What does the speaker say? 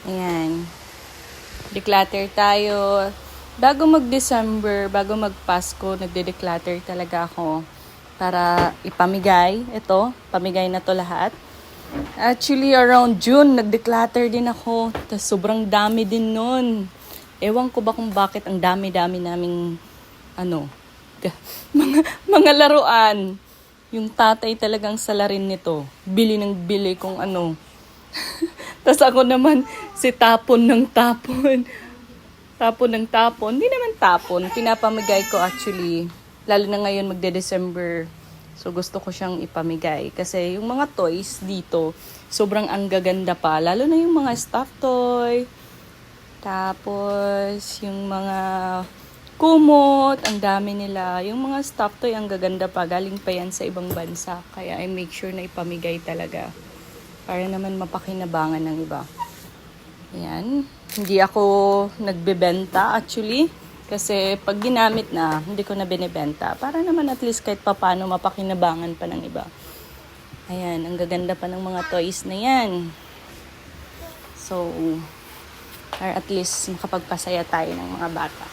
Ayan. Declutter tayo. Bago mag-December, bago mag-Pasko, nagde-declutter talaga ako para ipamigay. Ito, pamigay na to lahat. Actually, around June, nag-declutter din ako. Tas sobrang dami din nun. Ewan ko ba kung bakit ang dami-dami naming, mga laruan. Yung tatay talagang salarin nito. Bili ng bili kung ano. Tas ako naman, si tapon ng tapon. Tapon ng tapon. Hindi naman tapon. Pinapamigay ko actually. Lalo na ngayon magde-December. So gusto ko siyang ipamigay. Kasi yung mga toys dito, sobrang ang gaganda pa. Lalo na yung mga stuffed toy. Tapos yung mga kumot. Ang dami nila. Yung mga stuffed toy ang gaganda pa. Galing pa yan sa ibang bansa. Kaya I make sure na ipamigay talaga. Para naman mapakinabangan ng iba. Ayan. Hindi ako nagbebenta actually. Kasi pag ginamit na, hindi ko na binibenta. Para naman at least kahit papano mapakinabangan pa ng iba. Ayan. Ang gaganda pa ng mga toys na yan. So, or at least makapagpasaya tayo ng mga bata.